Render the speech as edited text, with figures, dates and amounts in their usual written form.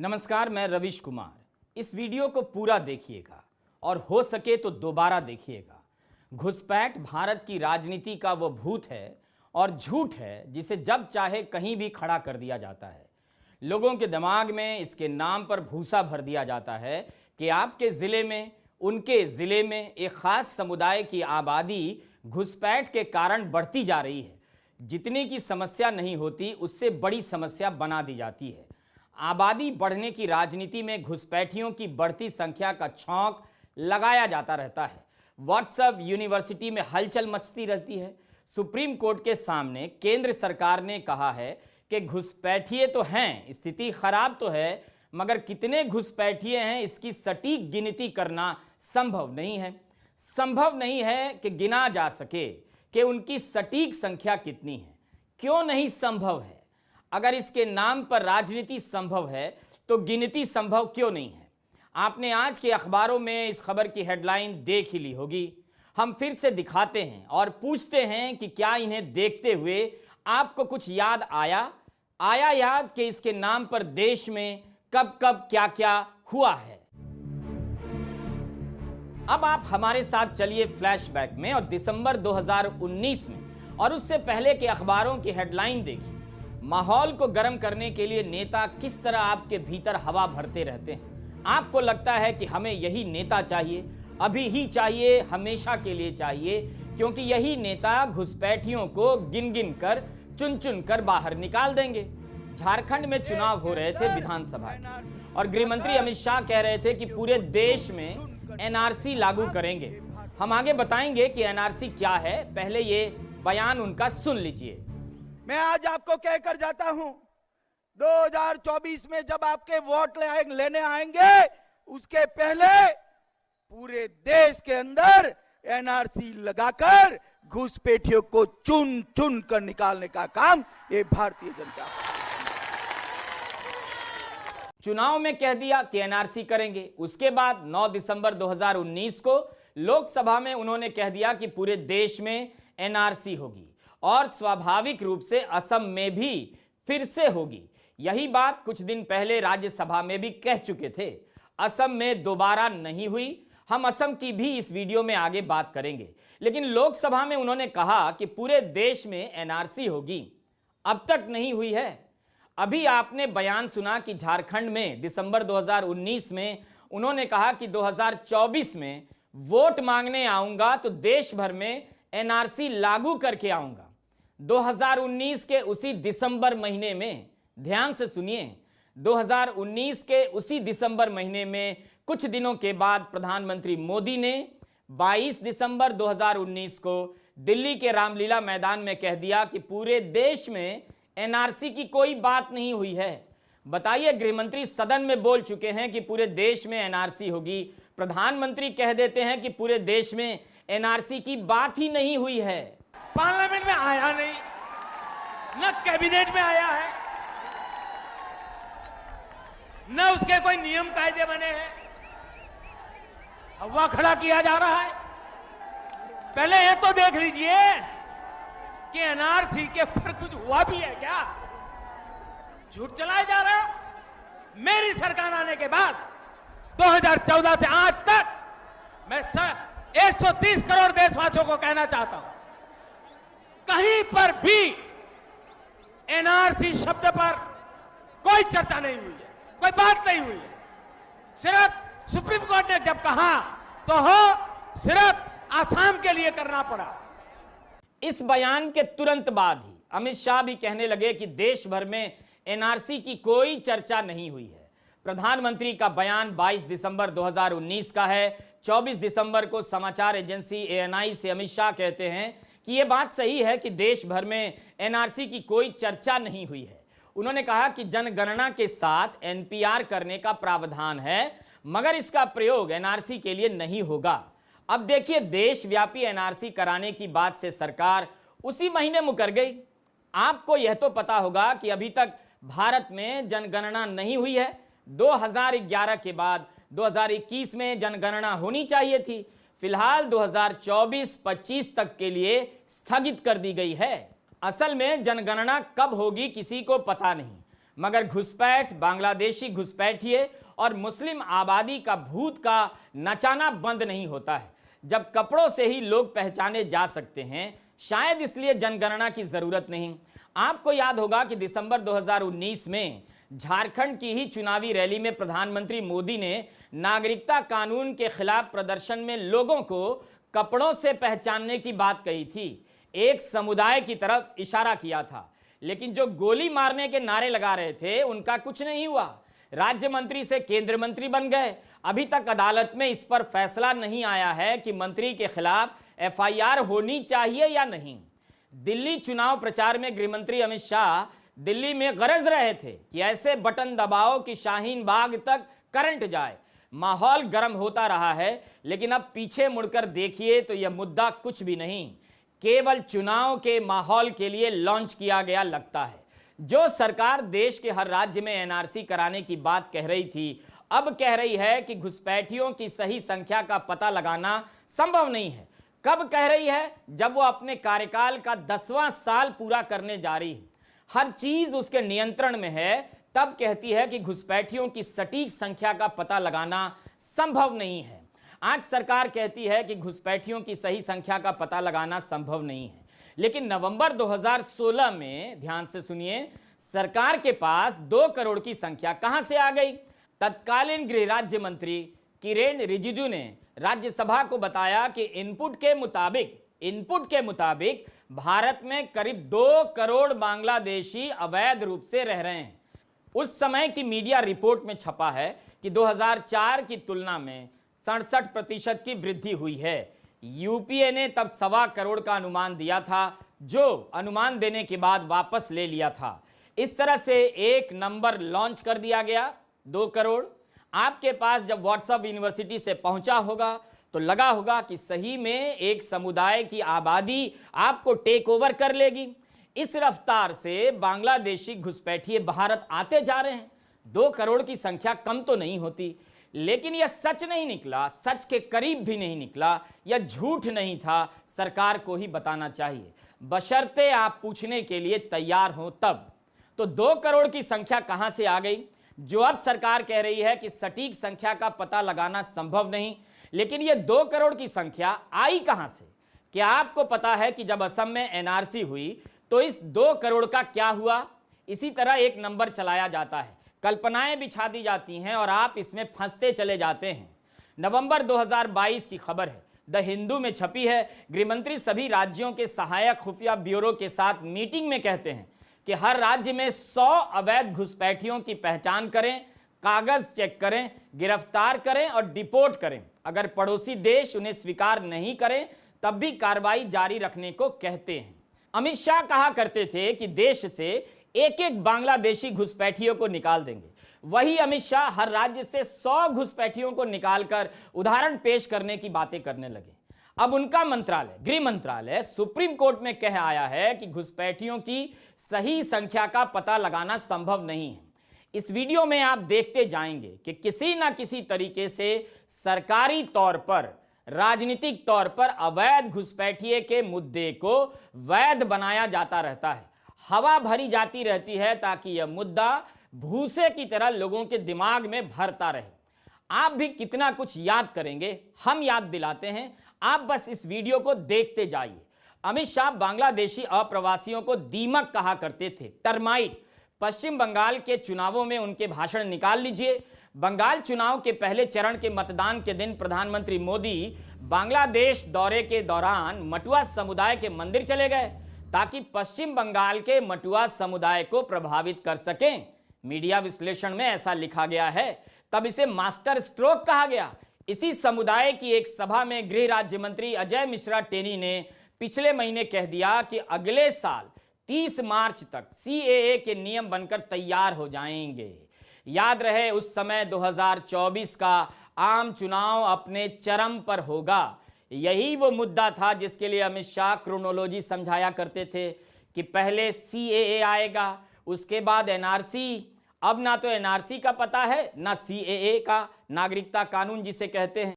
नमस्कार, मैं रविश कुमार। इस वीडियो को पूरा देखिएगा और हो सके तो दोबारा देखिएगा। घुसपैठ भारत की राजनीति का वो भूत है और झूठ है जिसे जब चाहे कहीं भी खड़ा कर दिया जाता है। लोगों के दिमाग में इसके नाम पर भूसा भर दिया जाता है कि आपके ज़िले में, उनके ज़िले में एक ख़ास समुदाय की आबादी घुसपैठ के कारण बढ़ती जा रही है। जितने की समस्या नहीं होती उससे बड़ी समस्या बना दी जाती है। आबादी बढ़ने की राजनीति में घुसपैठियों की बढ़ती संख्या का छौंक लगाया जाता रहता है। व्हाट्सएप यूनिवर्सिटी में हलचल मचती रहती है। सुप्रीम कोर्ट के सामने केंद्र सरकार ने कहा है कि घुसपैठिए तो हैं, स्थिति खराब तो है, मगर कितने घुसपैठिए हैं इसकी सटीक गिनती करना संभव नहीं है। संभव नहीं है कि गिना जा सके कि उनकी सटीक संख्या कितनी है। क्यों नहीं संभव है? अगर इसके नाम पर राजनीति संभव है तो गिनती संभव क्यों नहीं है? आपने आज के अखबारों में इस खबर की हेडलाइन देख ही ली होगी। हम फिर से दिखाते हैं और पूछते हैं कि क्या इन्हें देखते हुए आपको कुछ याद आया याद कि इसके नाम पर देश में कब कब क्या क्या हुआ है। अब आप हमारे साथ चलिए फ्लैशबैक में और दिसंबर 2019 में और उससे पहले के अखबारों की हेडलाइन देखिए। माहौल को गर्म करने के लिए नेता किस तरह आपके भीतर हवा भरते रहते हैं। आपको लगता है कि हमें यही नेता चाहिए, अभी ही चाहिए, हमेशा के लिए चाहिए, क्योंकि यही नेता घुसपैठियों को गिन गिन कर, चुन चुन कर बाहर निकाल देंगे। झारखंड में चुनाव हो रहे थे विधानसभा के और गृह मंत्री अमित शाह कह रहे थे कि पूरे देश में एनआरसी लागू करेंगे। हम आगे बताएंगे कि एनआरसी क्या है, पहले ये बयान उनका सुन लीजिए। मैं आज आपको कहकर जाता हूं, 2024 में जब आपके वोट लेने आएंगे उसके पहले पूरे देश के अंदर एनआरसी लगाकर घुसपैठियों को चुन चुन कर निकालने का काम ये भारतीय जनता चुनाव में कह दिया कि एनआरसी करेंगे। उसके बाद 9 दिसंबर 2019 को लोकसभा में उन्होंने कह दिया कि पूरे देश में एनआरसी होगी और स्वाभाविक रूप से असम में भी फिर से होगी। यही बात कुछ दिन पहले राज्यसभा में भी कह चुके थे। असम में दोबारा नहीं हुई। हम असम की भी इस वीडियो में आगे बात करेंगे, लेकिन लोकसभा में उन्होंने कहा कि पूरे देश में एनआरसी होगी। अब तक नहीं हुई है। अभी आपने बयान सुना कि झारखंड में दिसंबर 2019 में उन्होंने कहा कि 2024 में वोट मांगने आऊंगा तो देश भर में एनआरसी लागू करके आऊंगा। 2019 के उसी दिसंबर महीने में, ध्यान से सुनिए, 2019 के उसी दिसंबर महीने में कुछ दिनों के बाद प्रधानमंत्री मोदी ने 22 दिसंबर 2019 को दिल्ली के रामलीला मैदान में कह दिया कि पूरे देश में एनआरसी की कोई बात नहीं हुई है। बताइए, गृहमंत्री सदन में बोल चुके हैं कि पूरे देश में एनआरसी होगी। प्रधानमंत्री कह देते हैं कि पूरे देश में एनआरसी की बात ही नहीं हुई है। पार्लियामेंट में आया नहीं, न कैबिनेट में आया है, न उसके कोई नियम कायदे बने हैं। हवा खड़ा किया जा रहा है। पहले ये तो देख लीजिए कि एनआरसी के ऊपर कुछ हुआ भी है क्या? झूठ चलाया जा रहा है। मेरी सरकार आने के बाद 2014 से आज तक मैं 130 करोड़ देशवासियों को कहना चाहता हूं, कहीं पर भी एनआरसी शब्द पर कोई चर्चा नहीं हुई है, कोई बात नहीं हुई है। सिर्फ सुप्रीम कोर्ट ने जब कहा तो हो सिर्फ आसाम के लिए करना पड़ा। इस बयान के तुरंत बाद ही अमित शाह भी कहने लगे कि देश भर में एनआरसी की कोई चर्चा नहीं हुई है। प्रधानमंत्री का बयान 22 दिसंबर 2019 का है। 24 दिसंबर को समाचार एजेंसी एएनआई से अमित शाह कहते हैं कि यह बात सही है कि देश भर में एनआरसी की कोई चर्चा नहीं हुई है। उन्होंने कहा कि जनगणना के साथ एनपीआर करने का प्रावधान है, मगर इसका प्रयोग एनआरसी के लिए नहीं होगा। अब देखिए, देशव्यापी एनआरसी कराने की बात से सरकार उसी महीने मुकर गई। आपको यह तो पता होगा कि अभी तक भारत में जनगणना नहीं हुई है। 2011 के बाद 2021 में जनगणना होनी चाहिए थी। फिलहाल 2024-25 तक के लिए स्थगित कर दी गई है। असल में जनगणना कब होगी किसी को पता नहीं, मगर घुसपैठ, बांग्लादेशी घुसपैठिए और मुस्लिम आबादी का भूत का नचाना बंद नहीं होता है। जब कपड़ों से ही लोग पहचाने जा सकते हैं, शायद इसलिए जनगणना की जरूरत नहीं। आपको याद होगा कि दिसंबर 2019 में झारखंड की ही चुनावी रैली में प्रधानमंत्री मोदी ने नागरिकता कानून के खिलाफ प्रदर्शन में लोगों को कपड़ों से पहचानने की बात कही थी, एक समुदाय की तरफ इशारा किया था। लेकिन जो गोली मारने के नारे लगा रहे थे उनका कुछ नहीं हुआ। राज्य मंत्री से केंद्र मंत्री बन गए। अभी तक अदालत में इस पर फैसला नहीं आया है कि मंत्री के खिलाफ एफआईआर होनी चाहिए या नहीं। दिल्ली चुनाव प्रचार में गृहमंत्री अमित शाह दिल्ली में गरज रहे थे कि ऐसे बटन दबाओ कि शाहीन बाग तक करंट जाए। माहौल गर्म होता रहा है, लेकिन अब पीछे मुड़कर देखिए तो यह मुद्दा कुछ भी नहीं, केवल चुनाव के माहौल के लिए लॉन्च किया गया लगता है। जो सरकार देश के हर राज्य में एनआरसी कराने की बात कह रही थी, अब कह रही है कि घुसपैठियों की सही संख्या का पता लगाना संभव नहीं है। कब कह रही है? जब वो अपने कार्यकाल का 10वां साल पूरा करने जा रही है, हर चीज उसके नियंत्रण में है, तब कहती है कि घुसपैठियों की सटीक संख्या का पता लगाना संभव नहीं है। आज सरकार कहती है कि घुसपैठियों की सही संख्या का पता लगाना संभव नहीं है, लेकिन नवंबर 2016 में, ध्यान से सुनिए, सरकार के पास 2 करोड़ की संख्या कहां से आ गई? तत्कालीन गृह राज्य मंत्री किरेन रिजिजू ने राज्यसभा को बताया कि इनपुट के मुताबिक भारत में करीब 2 करोड़ बांग्लादेशी अवैध रूप से रह रहे हैं। उस समय की मीडिया रिपोर्ट में छपा है कि 2004 की तुलना में 67% की वृद्धि हुई है। यूपीए ने तब 1.25 करोड़ का अनुमान दिया था, जो अनुमान देने के बाद वापस ले लिया था। इस तरह से एक नंबर लॉन्च कर दिया गया, 2 करोड़। आपके पास जब व्हाट्सएप यूनिवर्सिटी से पहुंचा होगा तो लगा होगा कि सही में एक समुदाय की आबादी आपको टेक ओवर कर लेगी। इस रफ्तार से बांग्लादेशी घुसपैठिए भारत आते जा रहे हैं। 2 करोड़ की संख्या कम तो नहीं होती, लेकिन यह सच नहीं निकला, सच के करीब भी नहीं निकला। यह झूठ नहीं था, सरकार को ही बताना चाहिए, बशर्ते आप पूछने के लिए तैयार हो तब। तो 2 करोड़ की संख्या कहां से आ गई? जो अब सरकार कह रही है कि सटीक संख्या का पता लगाना संभव नहीं, लेकिन यह 2 करोड़ की संख्या आई कहां से? क्या आपको पता है कि जब असम में एनआरसी हुई तो इस 2 करोड़ का क्या हुआ? इसी तरह एक नंबर चलाया जाता है, कल्पनाएं बिछा दी जाती हैं और आप इसमें फंसते चले जाते हैं। नवंबर 2022 की खबर है, द हिंदू में छपी है। गृहमंत्री सभी राज्यों के सहायक खुफिया ब्यूरो के साथ मीटिंग में कहते हैं कि हर राज्य में 100 अवैध घुसपैठियों की पहचान करें, कागज चेक करें, गिरफ्तार करें और डिपोर्ट करें। अगर पड़ोसी देश उन्हें स्वीकार नहीं करें तब भी कार्रवाई जारी रखने को कहते हैं। अमित शाह कहा करते थे कि देश से एक बांग्लादेशी घुसपैठियों को निकाल देंगे। वही अमित शाह हर राज्य से 100 घुसपैठियों को निकालकर उदाहरण पेश करने की बातें करने लगे। अब उनका मंत्रालय, गृह मंत्रालय, सुप्रीम कोर्ट में कह आया है कि घुसपैठियों की सही संख्या का पता लगाना संभव नहीं है। इस वीडियो में आप देखते जाएंगे कि किसी ना किसी तरीके से सरकारी तौर पर, राजनीतिक तौर पर अवैध घुसपैठिए के मुद्दे को वैध बनाया जाता रहता है, हवा भरी जाती रहती है ताकि यह मुद्दा भूसे की तरह लोगों के दिमाग में भरता रहे। आप भी कितना कुछ याद करेंगे, हम याद दिलाते हैं, आप बस इस वीडियो को देखते जाइए। अमित शाह बांग्लादेशी अप्रवासियों को दीमक कहा करते थे, टर्माइट। पश्चिम बंगाल के चुनावों में उनके भाषण निकाल लीजिए। बंगाल चुनाव के पहले चरण के मतदान के दिन प्रधानमंत्री मोदी बांग्लादेश दौरे के दौरान मटुआ समुदाय के मंदिर चले गए ताकि पश्चिम बंगाल के मटुआ समुदाय को प्रभावित कर सकें। मीडिया विश्लेषण में ऐसा लिखा गया है, तब इसे मास्टर स्ट्रोक कहा गया। इसी समुदाय की एक सभा में गृह राज्य मंत्री अजय मिश्रा टेनी ने पिछले महीने कह दिया कि अगले साल 30 मार्च तक सीएए के नियम बनकर तैयार हो जाएंगे। याद रहे, उस समय 2024 का आम चुनाव अपने चरम पर होगा। यही वो मुद्दा था जिसके लिए अमित शाह क्रोनोलॉजी समझाया करते थे कि पहले सीएए आएगा, उसके बाद एनआरसी। अब ना तो एनआरसी का पता है, ना सीएए का, नागरिकता कानून जिसे कहते हैं।